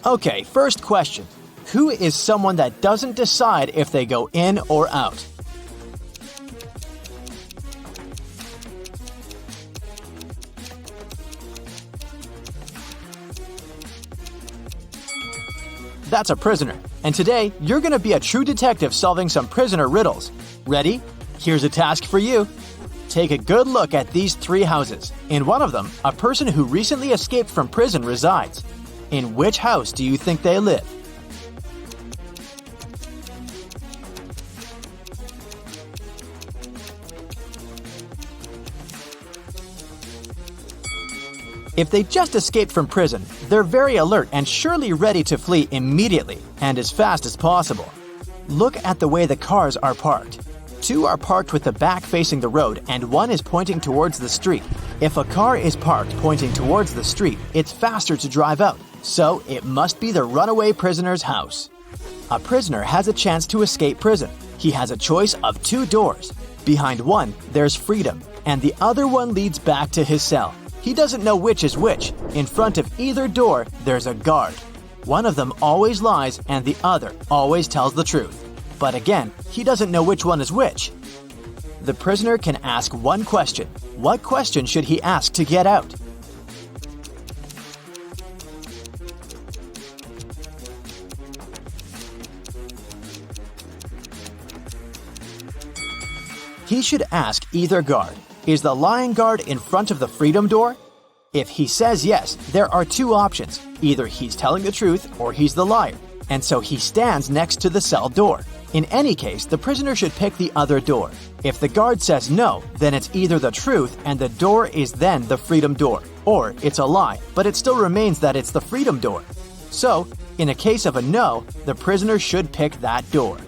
Okay, first question. Who is someone that doesn't decide if they go in or out? That's a prisoner. And today, you're going to be a true detective solving some prisoner riddles. Ready? Here's a task for you. Take a good look at these 3 houses. In one of them, a person who recently escaped from prison resides. In which house do you think they live? If they just escaped from prison, they're very alert and surely ready to flee immediately and as fast as possible. Look at the way the cars are parked. 2 are parked with the back facing the road and 1 is pointing towards the street. If a car is parked pointing towards the street, it's faster to drive out, so it must be the runaway prisoner's house. A prisoner has a chance to escape prison. He has a choice of 2 doors. Behind one, there's freedom, and the other one leads back to his cell. He doesn't know which is which. In front of either door, there's a guard. One of them always lies and the other always tells the truth. But again, he doesn't know which one is which. The prisoner can ask one question. What question should he ask to get out? He should ask either guard, is the lying guard in front of the freedom door? If he says yes, there are 2 options. Either he's telling the truth or he's the liar, and so he stands next to the cell door. In any case, the prisoner should pick the other door. If the guard says no, then it's either the truth and the door is then the freedom door, or it's a lie, but it still remains that it's the freedom door. So, in a case of a no, the prisoner should pick that door.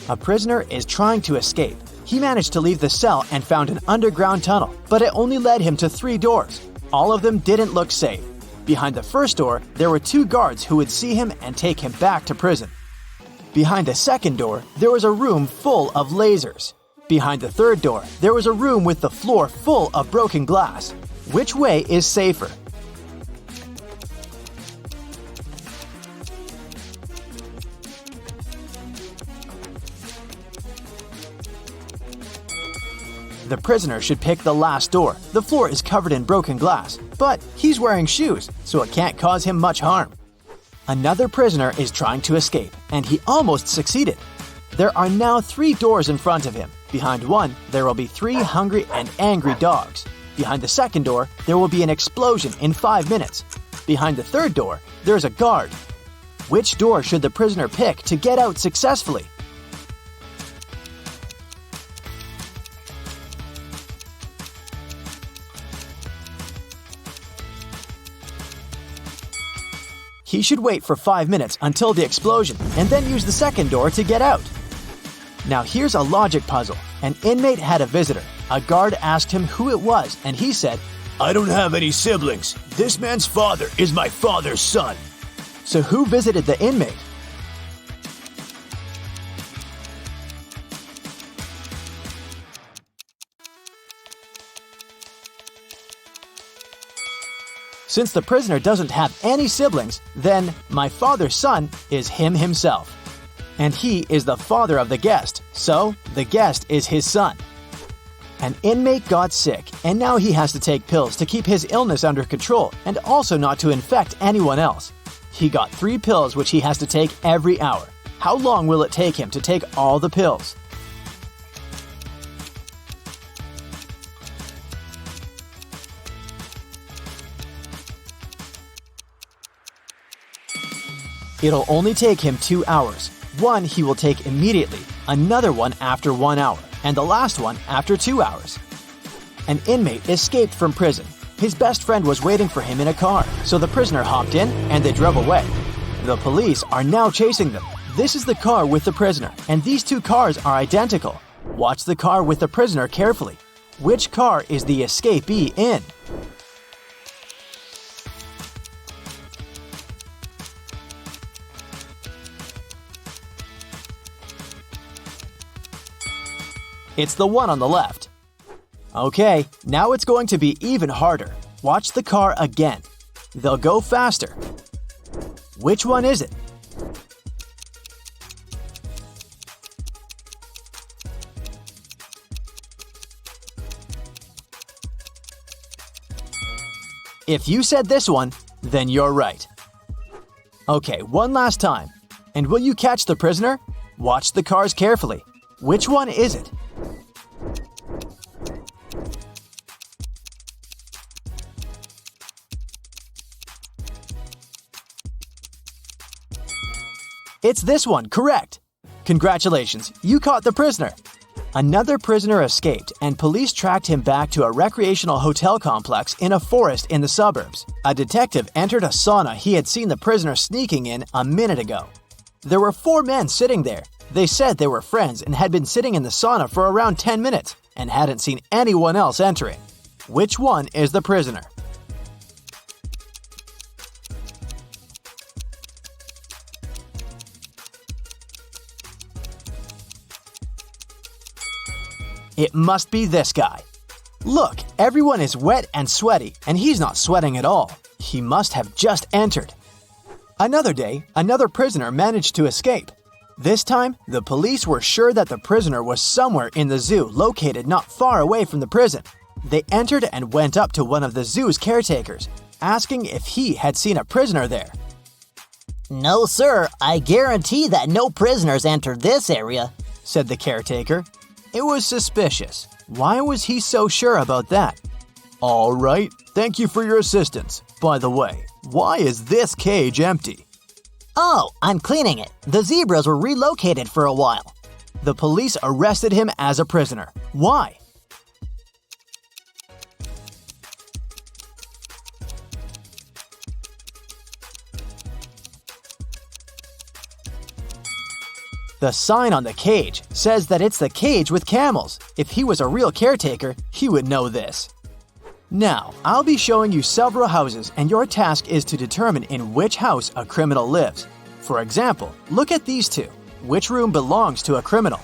A prisoner is trying to escape. He managed to leave the cell and found an underground tunnel, but it only led him to 3 doors. All of them didn't look safe. Behind the first door, there were 2 guards who would see him and take him back to prison. Behind the second door, there was a room full of lasers. Behind the third door, there was a room with the floor full of broken glass. Which way is safer? The prisoner should pick the last door. The floor is covered in broken glass, but he's wearing shoes, so it can't cause him much harm. Another prisoner is trying to escape, and he almost succeeded. There are now 3 doors in front of him. Behind one, there will be 3 hungry and angry dogs. Behind the second door, there will be an explosion in 5 minutes. Behind the third door, there's a guard. Which door should the prisoner pick to get out successfully? He should wait for 5 minutes until the explosion and then use the second door to get out. Now here's a logic puzzle. An inmate had a visitor. A guard asked him who it was and he said, "I don't have any siblings. This man's father is my father's son." So who visited the inmate? Since the prisoner doesn't have any siblings, then my father's son is him himself. And he is the father of the guest, so the guest is his son. An inmate got sick, and now he has to take pills to keep his illness under control and also not to infect anyone else. He got 3 pills which he has to take every hour. How long will it take him to take all the pills? It'll only take him 2 hours. One he will take immediately, another one after 1 hour, and the last one after 2 hours. An inmate escaped from prison. His best friend was waiting for him in a car, so the prisoner hopped in and they drove away. The police are now chasing them. This is the car with the prisoner, and these 2 cars are identical. Watch the car with the prisoner carefully. Which car is the escapee in? It's the one on the left. Okay, now it's going to be even harder. Watch the car again. They'll go faster. Which one is it? If you said this one, then you're right. Okay, one last time. And will you catch the prisoner? Watch the cars carefully. Which one is it? It's this one, correct. Congratulations, you caught the prisoner. Another prisoner escaped, and police tracked him back to a recreational hotel complex in a forest in the suburbs. A detective entered a sauna he had seen the prisoner sneaking in a minute ago. There were 4 men sitting there. They said they were friends and had been sitting in the sauna for around 10 minutes and hadn't seen anyone else entering. Which one is the prisoner? It must be this guy. Look, everyone is wet and sweaty, and he's not sweating at all. He must have just entered. Another day, another prisoner managed to escape. This time, the police were sure that the prisoner was somewhere in the zoo located not far away from the prison. They entered and went up to one of the zoo's caretakers, asking if he had seen a prisoner there. "No, sir, I guarantee that no prisoners entered this area," said the caretaker. It was suspicious. Why was he so sure about that? All right, thank you for your assistance. By the way, why is this cage empty? "Oh, I'm cleaning it. The zebras were relocated for a while." The police arrested him as a prisoner. Why? The sign on the cage says that it's the cage with camels. If he was a real caretaker, he would know this. Now, I'll be showing you several houses, and your task is to determine in which house a criminal lives. For example, look at these two. Which room belongs to a criminal?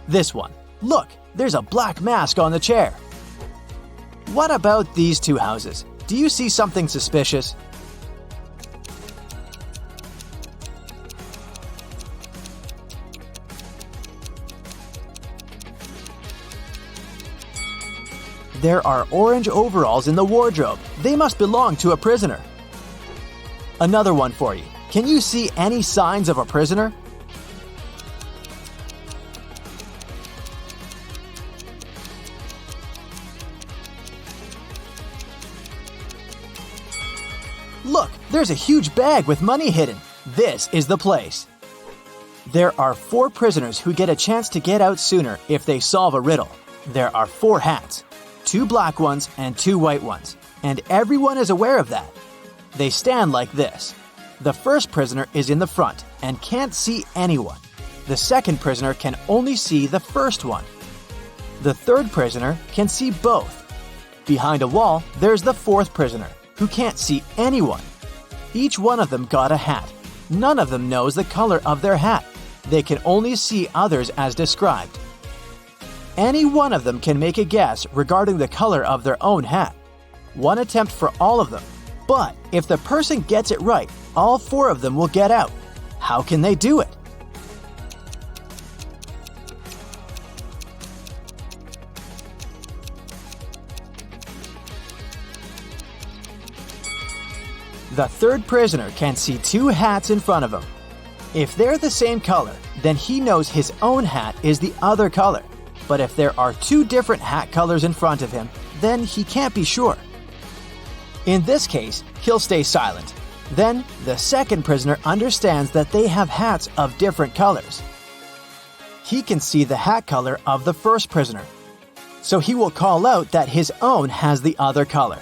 This one. Look, there's a black mask on the chair. What about these two houses? Do you see something suspicious? There are orange overalls in the wardrobe. They must belong to a prisoner. Another one for you. Can you see any signs of a prisoner? Look, there's a huge bag with money hidden. This is the place. There are 4 prisoners who get a chance to get out sooner if they solve a riddle. There are 4 hats, 2 black ones and 2 white ones, and everyone is aware of that. They stand like this. The first prisoner is in the front and can't see anyone. The second prisoner can only see the first one. The third prisoner can see both. Behind a wall, there's the fourth prisoner, who can't see anyone. Each one of them got a hat. None of them knows the color of their hat. They can only see others as described. Any one of them can make a guess regarding the color of their own hat. One attempt for all of them. But if the person gets it right, all 4 of them will get out. How can they do it? The third prisoner can see 2 hats in front of him. If they're the same color, then he knows his own hat is the other color. But if there are 2 different hat colors in front of him, then he can't be sure. In this case, he'll stay silent. Then, the second prisoner understands that they have hats of different colors. He can see the hat color of the first prisoner, so he will call out that his own has the other color.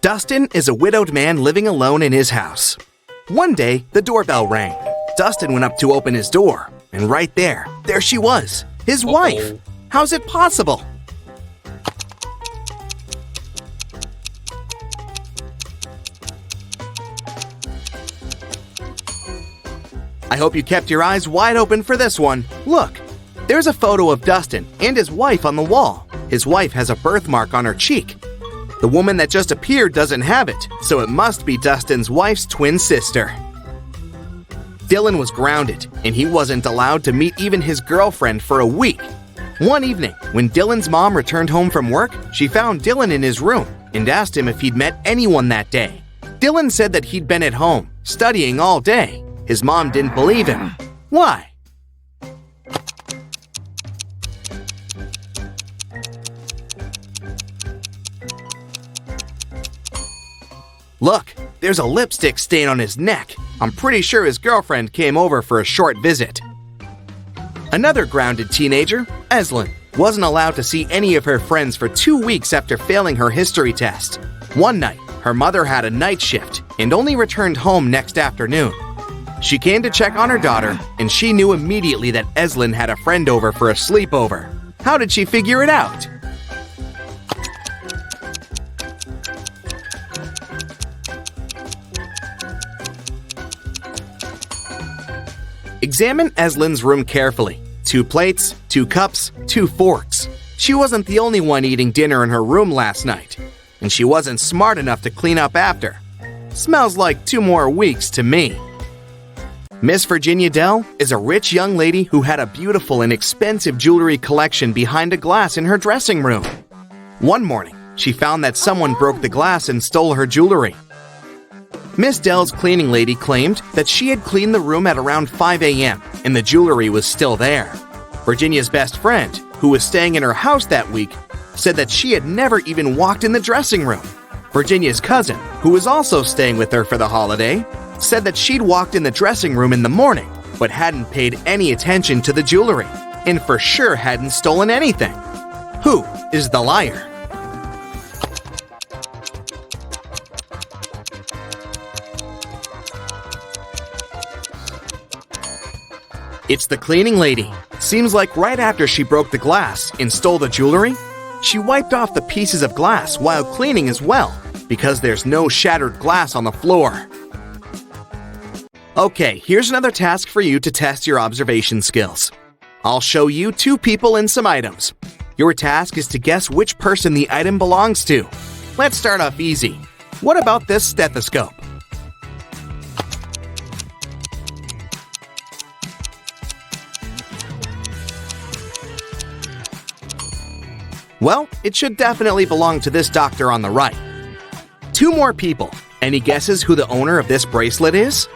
Dustin is a widowed man living alone in his house. One day, the doorbell rang. Dustin went up to open his door, and right there she was, his wife. How's it possible? I hope you kept your eyes wide open for this one. Look, there's a photo of Dustin and his wife on the wall. His wife has a birthmark on her cheek. The woman that just appeared doesn't have it, so it must be Dustin's wife's twin sister. Dylan was grounded, and he wasn't allowed to meet even his girlfriend for a week. One evening, when Dylan's mom returned home from work, she found Dylan in his room and asked him if he'd met anyone that day. Dylan said that he'd been at home, studying all day. His mom didn't believe him. Why? Look, there's a lipstick stain on his neck. I'm pretty sure his girlfriend came over for a short visit. Another grounded teenager, Eslyn, wasn't allowed to see any of her friends for 2 weeks after failing her history test. One night, her mother had a night shift and only returned home next afternoon. She came to check on her daughter, and she knew immediately that Eslyn had a friend over for a sleepover. How did she figure it out? Examine Eslyn's room carefully. 2 plates, 2 cups, 2 forks. She wasn't the only one eating dinner in her room last night, and she wasn't smart enough to clean up after. Smells like 2 more weeks to me. Miss Virginia Dell is a rich young lady who had a beautiful and expensive jewelry collection behind a glass in her dressing room. One morning, she found that someone broke the glass and stole her jewelry. Miss Dell's cleaning lady claimed that she had cleaned the room at around 5 a.m. and the jewelry was still there. Virginia's best friend, who was staying in her house that week, said that she had never even walked in the dressing room. Virginia's cousin, who was also staying with her for the holiday, said that she'd walked in the dressing room in the morning but hadn't paid any attention to the jewelry and for sure hadn't stolen anything. Who is the liar? It's the cleaning lady. Seems like right after she broke the glass and stole the jewelry, she wiped off the pieces of glass while cleaning as well, because there's no shattered glass on the floor. Okay, here's another task for you to test your observation skills. I'll show you 2 people and some items. Your task is to guess which person the item belongs to. Let's start off easy. What about this stethoscope? Well, it should definitely belong to this doctor on the right. 2 more people. Any guesses who the owner of this bracelet is?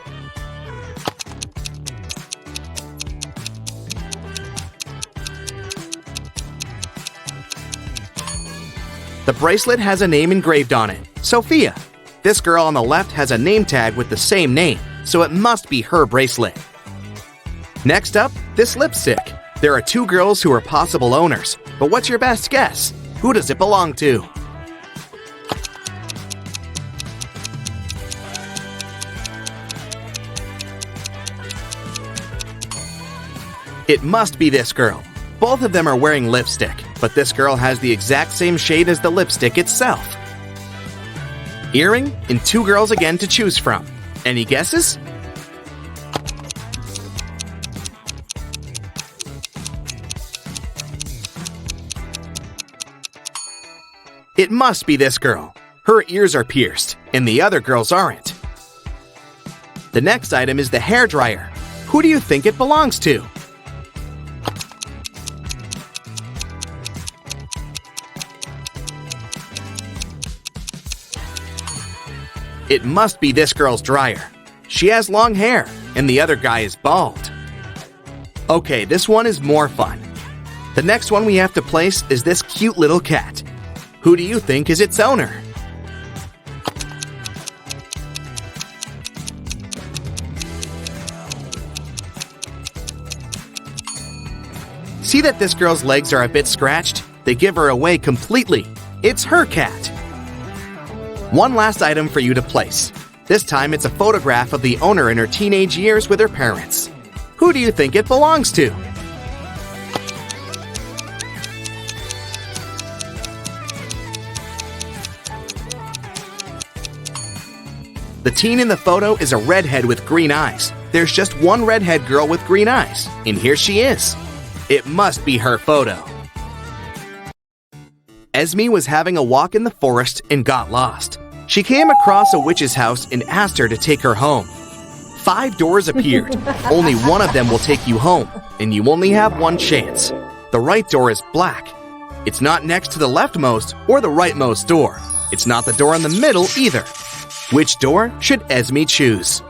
The bracelet has a name engraved on it, Sophia. This girl on the left has a name tag with the same name, so it must be her bracelet. Next up, this lipstick. There are 2 girls who are possible owners, but what's your best guess? Who does it belong to? It must be this girl. Both of them are wearing lipstick, but this girl has the exact same shade as the lipstick itself. Earring and 2 girls again to choose from. Any guesses? It must be this girl. Her ears are pierced, and the other girls aren't. The next item is the hairdryer. Who do you think it belongs to? It must be this girl's dryer. She has long hair, and the other guy is bald. Okay, this one is more fun. The next one we have to place is this cute little cat. Who do you think is its owner? See that this girl's legs are a bit scratched? They give her away completely. It's her cat. One last item for you to place. This time it's a photograph of the owner in her teenage years with her parents. Who do you think it belongs to? The teen in the photo is a redhead with green eyes. there's just one redhead girl with green eyes, and here she is. It must be her photo. Esme was having a walk in the forest and got lost. She came across a witch's house and asked her to take her home. 5 doors appeared. Only one of them will take you home, and you only have one chance. The right door is black. It's not next to the leftmost or the rightmost door. It's not the door in the middle either. Which door should Esme choose?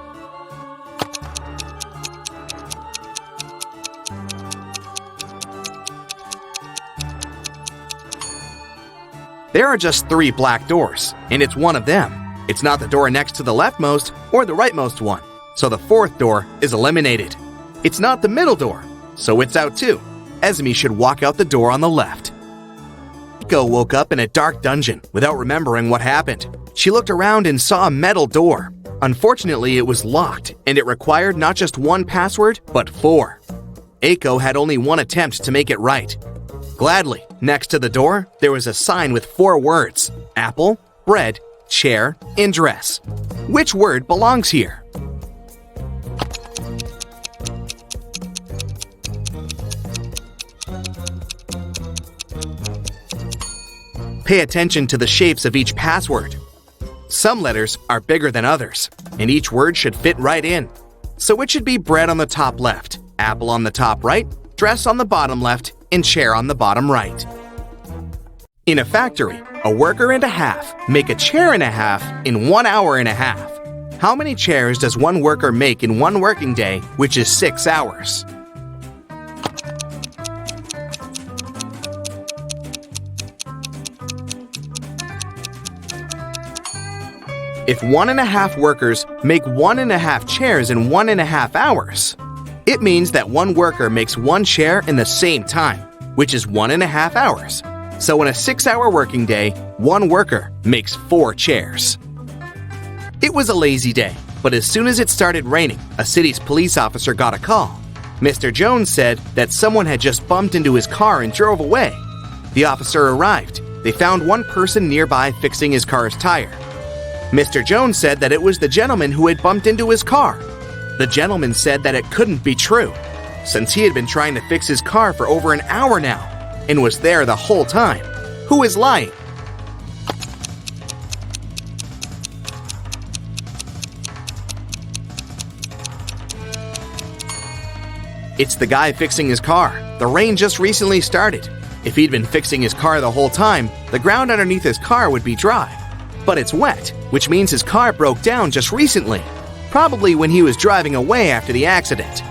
There are just 3 black doors, and it's one of them. It's not the door next to the leftmost or the rightmost one, so the 4th door is eliminated. It's not the middle door, so it's out too. Esme should walk out the door on the left. Eiko woke up in a dark dungeon without remembering what happened. She looked around and saw a metal door. Unfortunately, it was locked, and it required not just 1 password, but 4. Eiko had only 1 attempt to make it right. Gladly, next to the door, there was a sign with 4 words: apple, bread, chair, and dress. Which word belongs here? Pay attention to the shapes of each password. Some letters are bigger than others, and each word should fit right in. So it should be bread on the top left, apple on the top right, dress on the bottom left, and chair on the bottom right. In a factory, a worker and a half make a chair and a half in 1 hour and a half. How many chairs does one worker make in 1 working day, which is 6 hours? If 1.5 workers make 1.5 chairs in 1.5 hours, it means that one worker makes 1 chair in the same time, which is 1.5 hours. So in a 6-hour working day, one worker makes 4 chairs. It was a lazy day, but as soon as it started raining, a city's police officer got a call. Mr. Jones said that someone had just bumped into his car and drove away. The officer arrived. They found one person nearby fixing his car's tire. Mr. Jones said that it was the gentleman who had bumped into his car. The gentleman said that it couldn't be true, since he had been trying to fix his car for over an hour now, and was there the whole time. Who is lying? It's the guy fixing his car. The rain just recently started. If he'd been fixing his car the whole time, the ground underneath his car would be dry. But it's wet, which means his car broke down just recently, probably when he was driving away after the accident.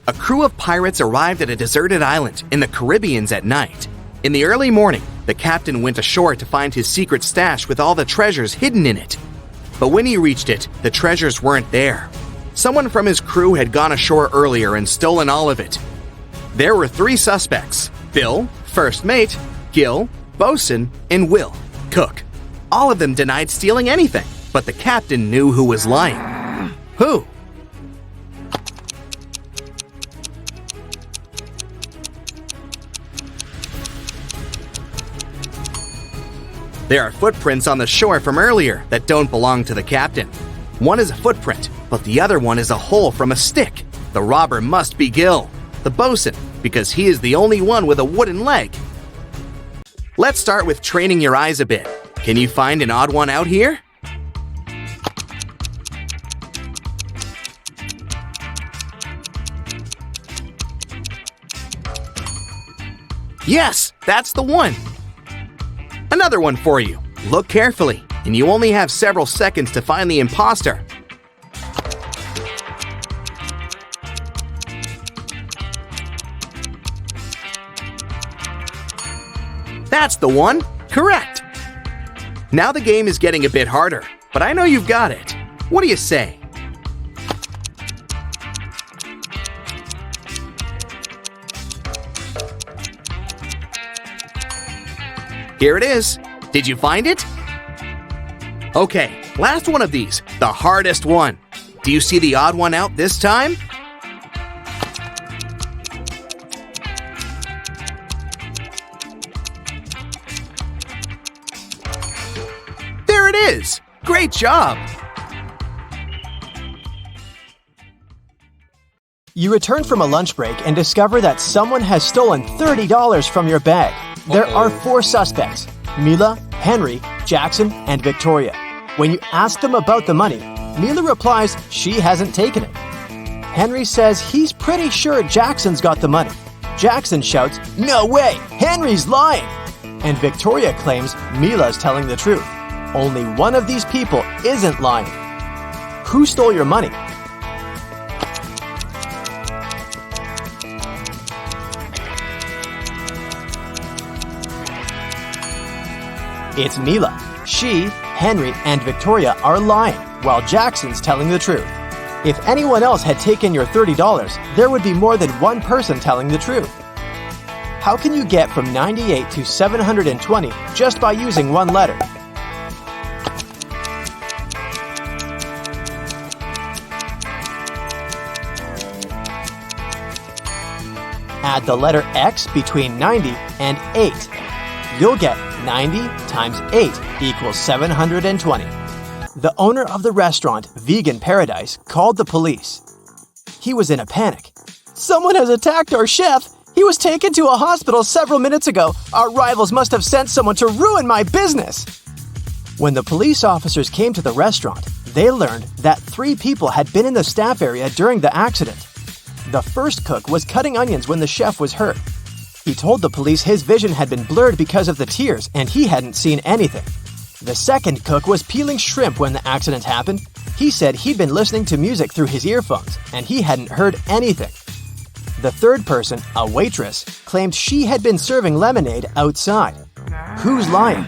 A crew of pirates arrived at a deserted island in the Caribbean at night. In the early morning, the captain went ashore to find his secret stash with all the treasures hidden in it. But when he reached it, the treasures weren't there. Someone from his crew had gone ashore earlier and stolen all of it. There were 3 suspects: Bill, first mate, Gil, bosun, and Will, cook. All of them denied stealing anything, but the captain knew who was lying. Who? There are footprints on the shore from earlier that don't belong to the captain. One is a footprint, but the other one is a hole from a stick. The robber must be Gil, the bosun, because he is the only one with a wooden leg. Let's start with training your eyes a bit. Can you find an odd one out here? Yes, that's the one. Another one for you. Look carefully, and you only have several seconds to find the imposter. That's the one. Correct. Now the game is getting a bit harder, but I know you've got it. What do you say? Here it is. Did you find it? Okay, last one of these, the hardest one. Do you see the odd one out this time? There it is! Great job! You return from a lunch break and discover that someone has stolen $30 from your bag. There are 4 suspects: Mila, Henry, Jackson, and Victoria. When you ask them about the money, Mila replies she hasn't taken it. Henry says he's pretty sure Jackson's got the money. Jackson shouts, "No way! Henry's lying!" And Victoria claims Mila's telling the truth. Only one of these people isn't lying. Who stole your money? It's Mila. She, Henry, and Victoria are lying, while Jackson's telling the truth. If anyone else had taken your $30, there would be more than one person telling the truth. How can you get from 98 to 720 just by using one letter? Add the letter X between 90 and 8. You'll get 90 times 8 equals 720. The owner of the restaurant, Vegan Paradise, called the police. He was in a panic. "Someone has attacked our chef! He was taken to a hospital several minutes ago. Our rivals must have sent someone to ruin my business!" When the police officers came to the restaurant, they learned that 3 people had been in the staff area during the accident. The first cook was cutting onions when the chef was hurt. He told the police his vision had been blurred because of the tears and he hadn't seen anything. The second cook was peeling shrimp when the accident happened. He said he'd been listening to music through his earphones and he hadn't heard anything. The third person, a waitress, claimed she had been serving lemonade outside. Who's lying?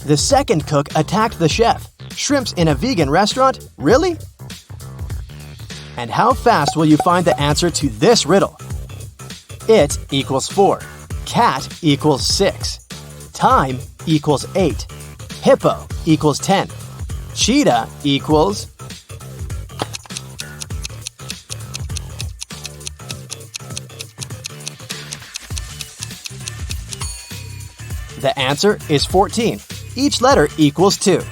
The second cook attacked the chef. Shrimps in a vegan restaurant? Really? And how fast will you find the answer to this riddle? It equals 4. Cat equals 6. Time equals 8. Hippo equals 10. Cheetah equals... The answer is 14. Each letter equals 2.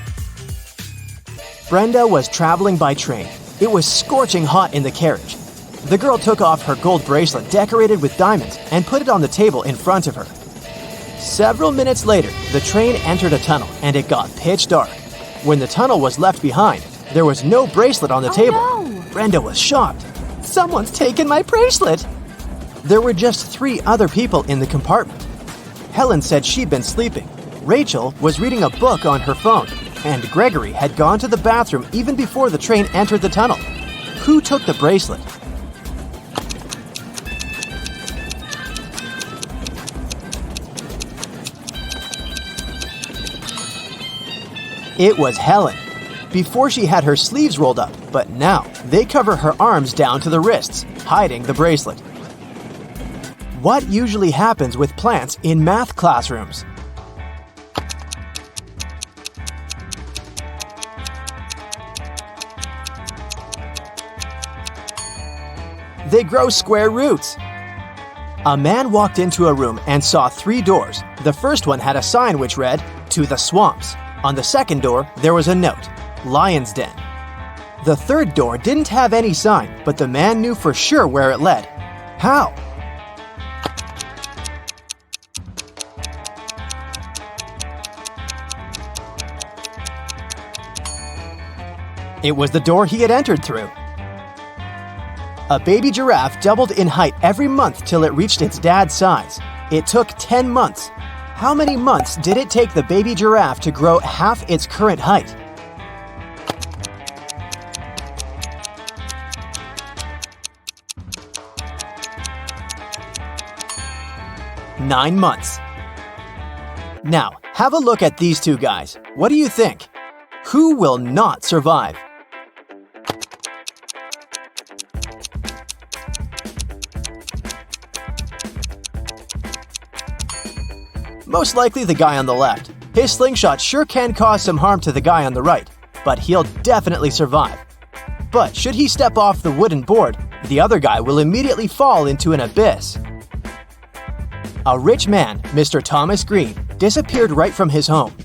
Brenda was traveling by train. It was scorching hot in the carriage. The girl took off her gold bracelet decorated with diamonds and put it on the table in front of her. Several minutes later, the train entered a tunnel and it got pitch dark. When the tunnel was left behind, there was no bracelet on the table. No. Brenda was shocked. "Someone's taken my bracelet!" There were just 3 other people in the compartment. Helen said she'd been sleeping. Rachel was reading a book on her phone. And Gregory had gone to the bathroom even before the train entered the tunnel. Who took the bracelet? It was Helen. Before she had her sleeves rolled up, but now they cover her arms down to the wrists, hiding the bracelet. What usually happens with plants in math classrooms? They grow square roots. A man walked into a room and saw 3 doors. The first one had a sign which read, "To the swamps." On the second door, there was a note, "Lion's Den." The third door didn't have any sign, but the man knew for sure where it led. How? It was the door he had entered through. A baby giraffe doubled in height every month till it reached its dad's size. It took 10 months. How many months did it take the baby giraffe to grow half its current height? Nine months. Now, have a look at these 2 guys. What do you think? Who will not survive? Most likely the guy on the left. His slingshot sure can cause some harm to the guy on the right, but he'll definitely survive. But should he step off the wooden board, the other guy will immediately fall into an abyss. A rich man, Mr. Thomas Green, disappeared right from his home.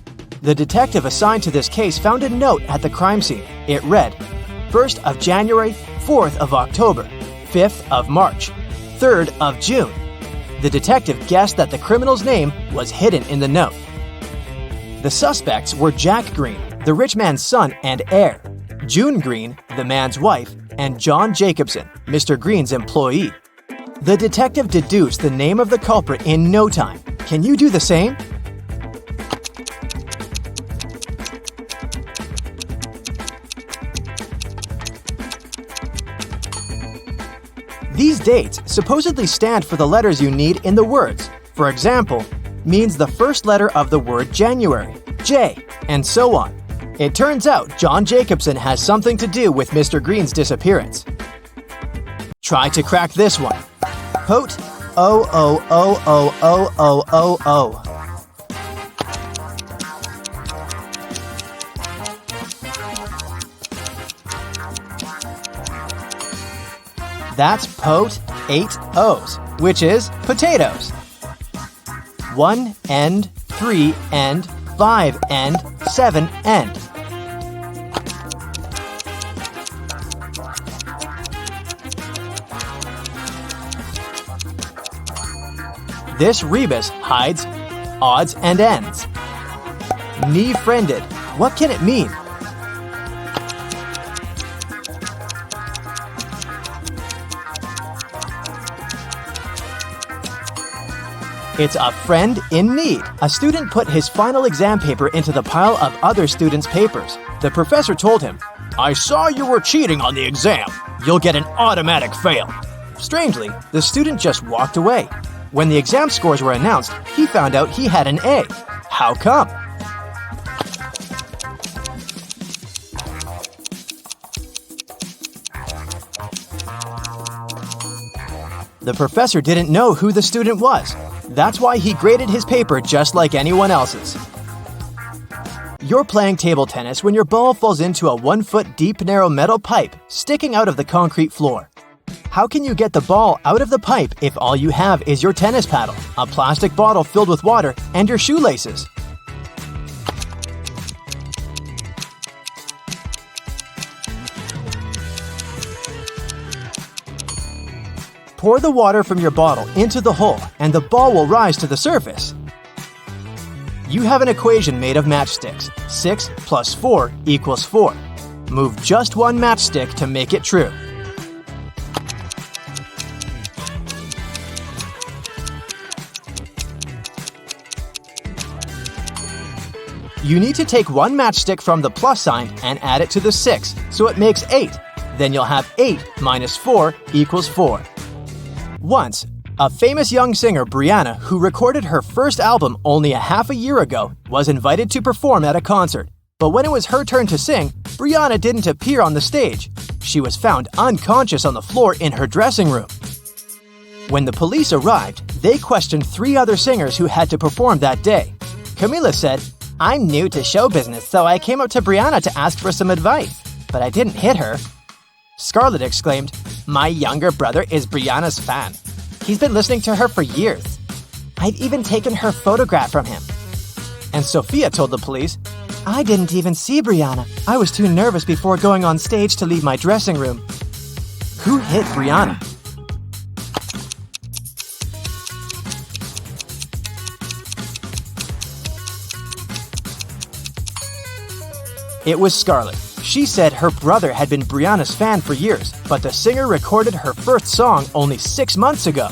The detective assigned to this case found a note at the crime scene. It read, 1st of January, 4th of October, 5th of March, 3rd of June. The detective guessed that the criminal's name was hidden in the note. The suspects were Jack Green, the rich man's son and heir, June Green, the man's wife, and John Jacobson, Mr. Green's employee. The detective deduced the name of the culprit in no time. Can you do the same? These dates supposedly stand for the letters you need in the words. For example, means the first letter of the word January, J, and so on. It turns out John Jacobson has something to do with Mr. Green's disappearance. Try to crack this one. Pote O O O O O O O O. That's pote 8 O's, which is potatoes. 1 end, 3 end, 5 end, 7 end. This rebus hides odds and ends. Knee-friended. What can it mean? It's a friend in need. A student put his final exam paper into the pile of other students' papers. The professor told him, "I saw you were cheating on the exam. You'll get an automatic fail." Strangely, the student just walked away. When the exam scores were announced, he found out he had an A. How come? The professor didn't know who the student was. That's why he graded his paper just like anyone else's. You're playing table tennis when your ball falls into a 1-foot deep narrow metal pipe sticking out of the concrete floor. How can you get the ball out of the pipe if all you have is your tennis paddle, a plastic bottle filled with water, and your shoelaces? Pour the water from your bottle into the hole and the ball will rise to the surface. You have an equation made of matchsticks. 6 plus 4 equals 4. Move just one matchstick to make it true. You need to take one matchstick from the plus sign and add it to the 6, so it makes 8. Then you'll have 8 minus 4 equals 4. Once, a famous young singer, Brianna, who recorded her first album only a half a year ago, was invited to perform at a concert. But when it was her turn to sing, Brianna didn't appear on the stage. She was found unconscious on the floor in her dressing room. When the police arrived, they questioned 3 other singers who had to perform that day. Camila said, "I'm new to show business, so I came up to Brianna to ask for some advice, but I didn't hit her." Scarlett exclaimed, "My younger brother is Brianna's fan. He's been listening to her for years. I'd even taken her photograph from him." And Sophia told the police, "I didn't even see Brianna. I was too nervous before going on stage to leave my dressing room." Who hit Brianna? It was Scarlett. She said her brother had been Brianna's fan for years, but the singer recorded her first song only 6 months ago.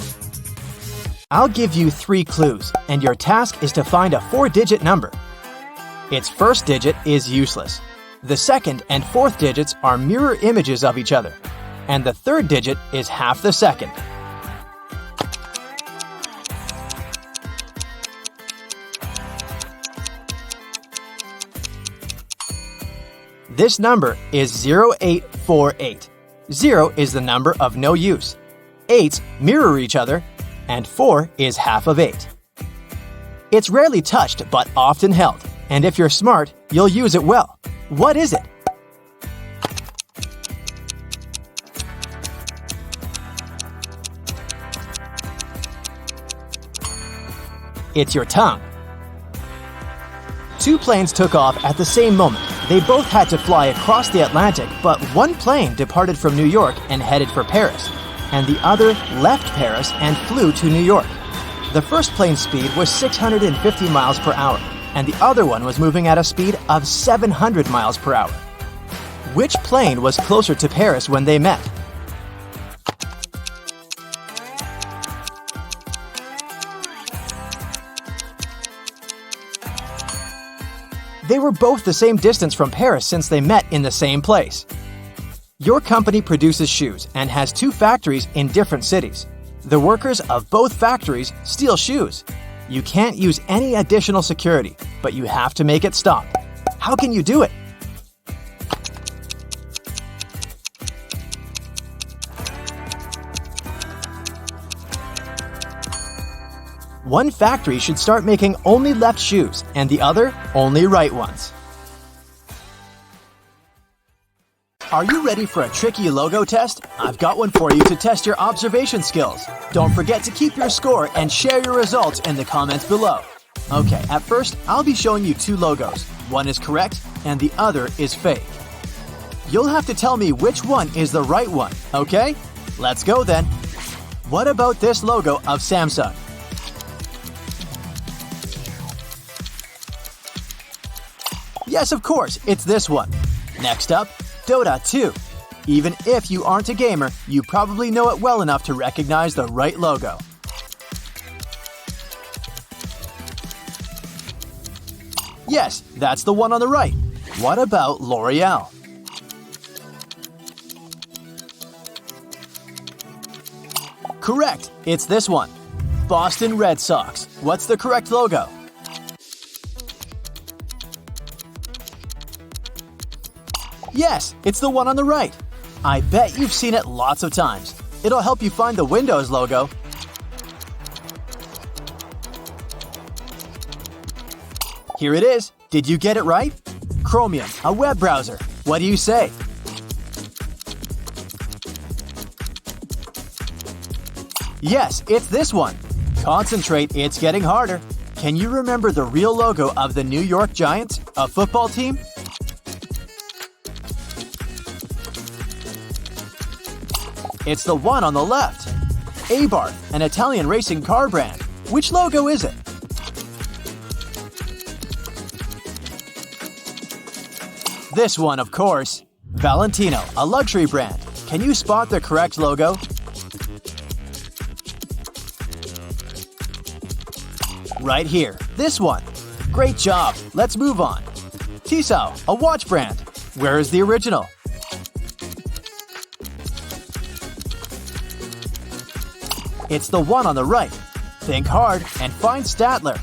I'll give you 3 clues, and your task is to find a 4-digit number. Its first digit is useless. The second and fourth digits are mirror images of each other, and the third digit is half the second. This number is 0848. 0 is the number of no use. 8s mirror each other, and 4 is half of 8. It's rarely touched but often held, and if you're smart, you'll use it well. What is it? It's your tongue. Two planes took off at the same moment. They both had to fly across the Atlantic, but one plane departed from New York and headed for Paris, and the other left Paris and flew to New York. The first plane's speed was 650 miles per hour, and the other one was moving at a speed of 700 miles per hour. Which plane was closer to Paris when they met? They were both the same distance from Paris since they met in the same place. Your company produces shoes and has two factories in different cities. The workers of both factories steal shoes. You can't use any additional security, but you have to make it stop. How can you do it? One factory should start making only left shoes and the other only right ones. Are you ready for a tricky logo test? I've got one for you to test your observation skills. Don't forget to keep your score and share your results in the comments below. Okay, at first, I'll be showing you two logos. One is correct and the other is fake. You'll have to tell me which one is the right one, okay? Let's go then. What about this logo of Samsung? Yes, of course, it's this one. Next up, Dota 2. Even if you aren't a gamer, you probably know it well enough to recognize the right logo. Yes, that's the one on the right. What about L'Oreal? Correct, it's this one. Boston Red Sox. What's the correct logo? Yes, it's the one on the right. I bet you've seen it lots of times. It'll help you find the Windows logo. Here it is. Did you get it right? Chromium, a web browser. What do you say? Yes, it's this one. Concentrate, it's getting harder. Can you remember the real logo of the New York Giants, a football team? It's the one on the left. Embark, an Italian racing car brand. Which logo is it? This one, of course. Valentino, a luxury brand. Can you spot the correct logo? Right here, this one. Great job. Let's move on. Tissot, a watch brand. Where is the original? It's the one on the right. Think hard and find Statler.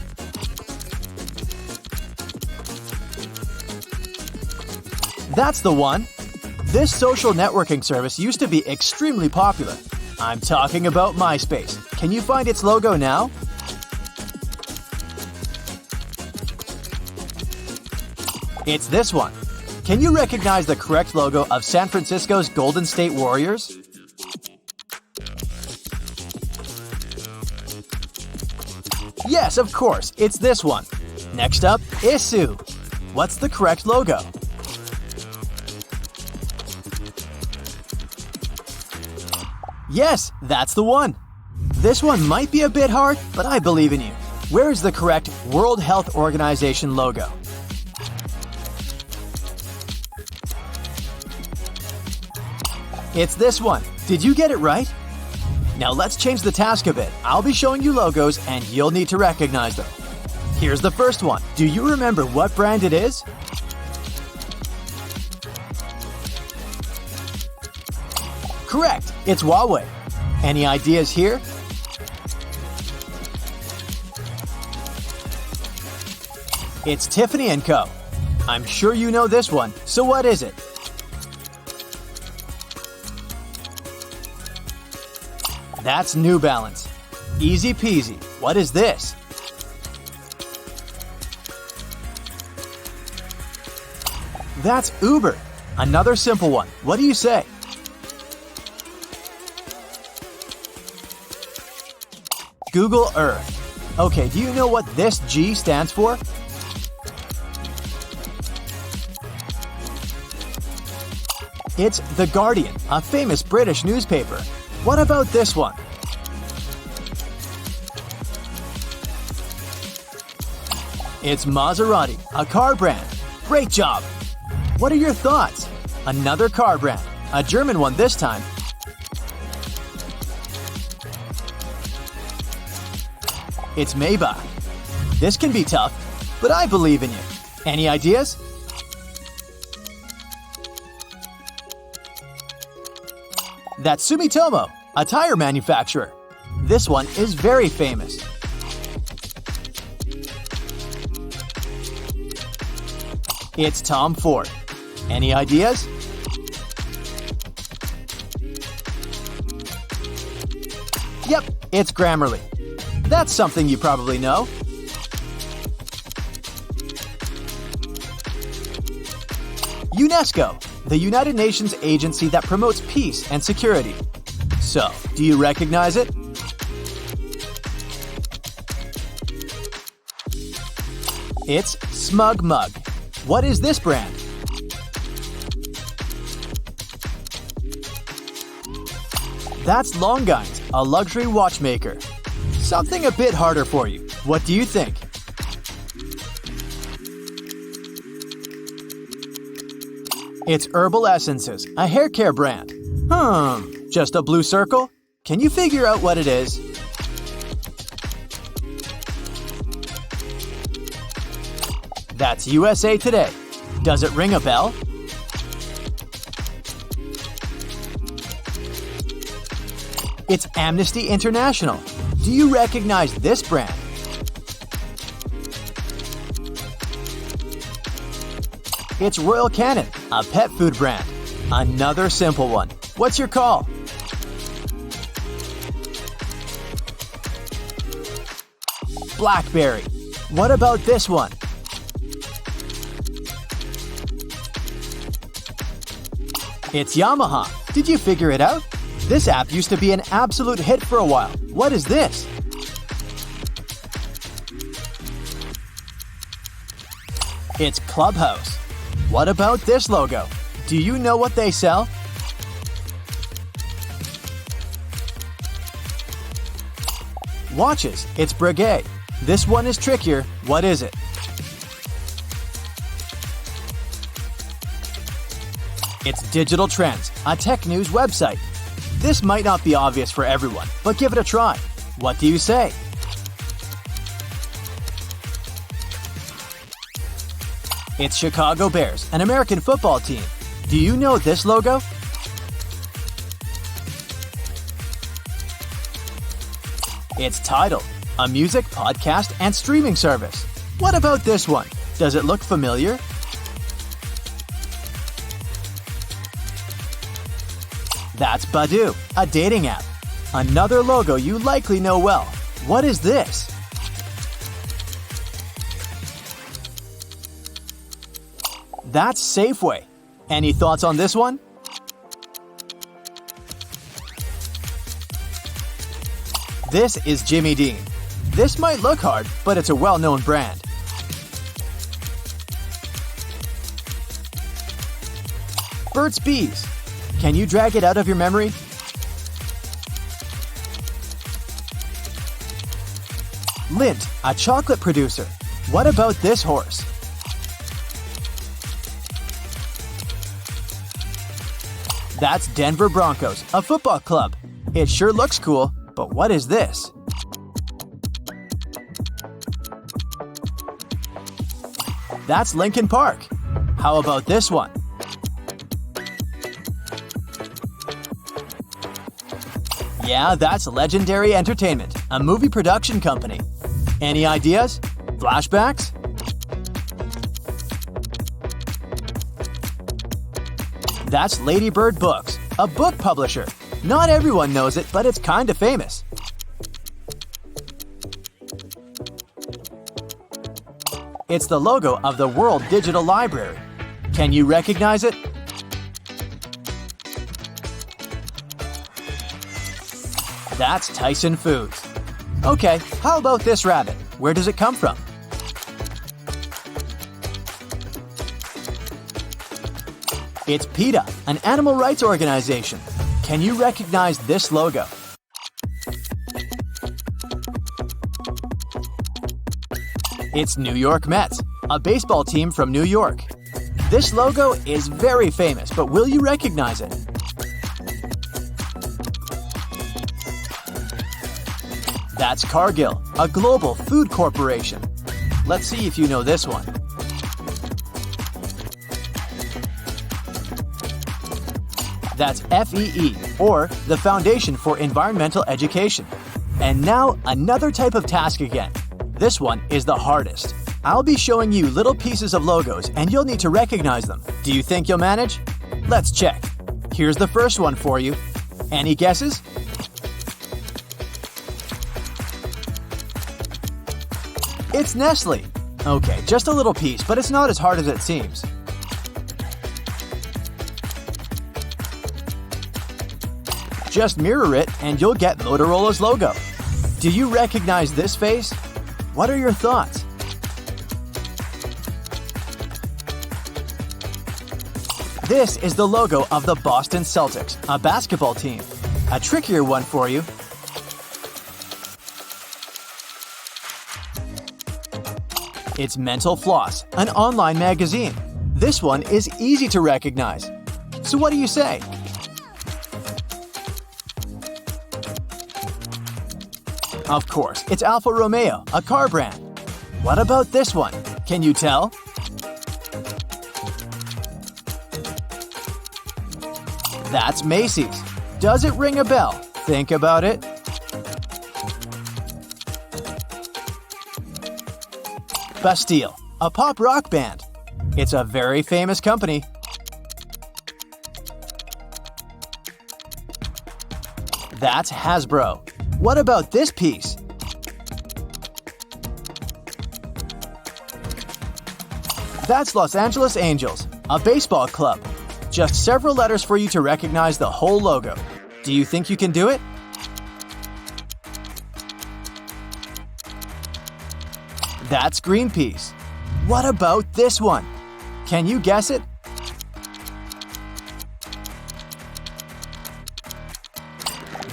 That's the one. This social networking service used to be extremely popular. I'm talking about MySpace. Can you find its logo now? It's this one. Can you recognize the correct logo of San Francisco's Golden State Warriors? Yes, of course, it's this one. Next up, Issuu. What's the correct logo? Yes, that's the one. This one might be a bit hard, but I believe in you. Where is the correct World Health Organization logo? It's this one. Did you get it right? Now let's change the task a bit. I'll be showing you logos and you'll need to recognize them. Here's the first one. Do you remember what brand it is? Correct, it's Huawei. Any ideas here? It's Tiffany & Co. I'm sure you know this one, so what is it? That's New Balance. Easy peasy. What is this? That's Uber. Another simple one. What do you say? Google Earth. Okay, do you know what this G stands for? It's The Guardian, a famous British newspaper. What about this one? It's Maserati, a car brand. Great job! What are your thoughts? Another car brand, a German one this time. It's Maybach. This can be tough, but I believe in you. Any ideas? That's Sumitomo, a tire manufacturer. This one is very famous. It's Tom Ford. Any ideas? Yep, it's Grammarly. That's something you probably know. UNESCO, the United Nations agency that promotes peace and security. So, do you recognize it? It's Smug Mug. What is this brand? That's Longines, a luxury watchmaker. Something a bit harder for you. What do you think? It's Herbal Essences, a hair care brand. Just a blue circle? Can you figure out what it is? That's USA Today. Does it ring a bell? It's Amnesty International. Do you recognize this brand? It's Royal Canin, a pet food brand. Another simple one. What's your call? BlackBerry. What about this one? It's Yamaha. Did you figure it out? This app used to be an absolute hit for a while. What is this? It's Clubhouse. What about this logo? Do you know what they sell? Watches. It's Breguet. This one is trickier. What is it? It's Digital Trends, a tech news website. This might not be obvious for everyone, but give it a try. What do you say? It's Chicago Bears, an American football team. Do you know this logo? It's Tidal, a music, podcast, and streaming service. What about this one? Does it look familiar? That's Badoo, a dating app. Another logo you likely know well. What is this? That's Safeway. Any thoughts on this one? This is Jimmy Dean. This might look hard, but it's a well-known brand. Burt's Bees. Can you drag it out of your memory? Lindt, a chocolate producer. What about this horse? That's Denver Broncos, a football club. It sure looks cool, but what is this? That's Linkin Park. How about this one? Yeah, that's Legendary Entertainment, a movie production company. Any ideas? Flashbacks? That's Ladybird Books, a book publisher. Not everyone knows it, but it's kinda famous. It's the logo of the World Digital Library. Can you recognize it? That's Tyson Foods. Okay, how about this rabbit? Where does it come from? It's PETA, an animal rights organization. Can you recognize this logo? It's New York Mets, a baseball team from New York. This logo is very famous, but will you recognize it? That's Cargill, a global food corporation. Let's see if you know this one. That's FEE, or the Foundation for Environmental Education. And now, another type of task again. This one is the hardest. I'll be showing you little pieces of logos, and you'll need to recognize them. Do you think you'll manage? Let's check. Here's the first one for you. Any guesses? It's Nestle. Okay, just a little piece, but it's not as hard as it seems. Just mirror it and you'll get Motorola's logo. Do you recognize this face? What are your thoughts? This is the logo of the Boston Celtics, a basketball team. A trickier one for you. It's Mental Floss, an online magazine. This one is easy to recognize. So what do you say? Of course, it's Alfa Romeo, a car brand. What about this one? Can you tell? That's Macy's. Does it ring a bell? Think about it. Bastille, a pop rock band. It's a very famous company. That's Hasbro. What about this piece? That's Los Angeles Angels, a baseball club. Just several letters for you to recognize the whole logo. Do you think you can do it? That's Greenpeace. What about this one? Can you guess it?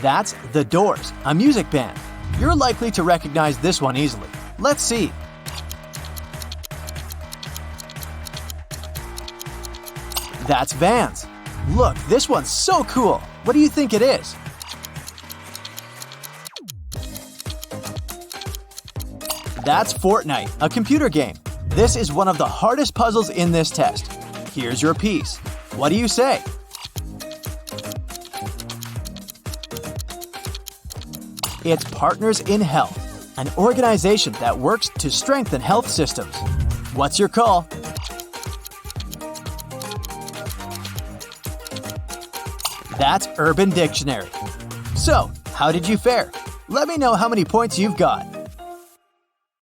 That's The Doors, a music band. You're likely to recognize this one easily. Let's see. That's Vans. Look, this one's so cool. What do you think it is? That's Fortnite, a computer game. This is one of the hardest puzzles in this test. Here's your piece. What do you say? It's Partners in Health, an organization that works to strengthen health systems. What's your call? That's Urban Dictionary. So, how did you fare? Let me know how many points you've got.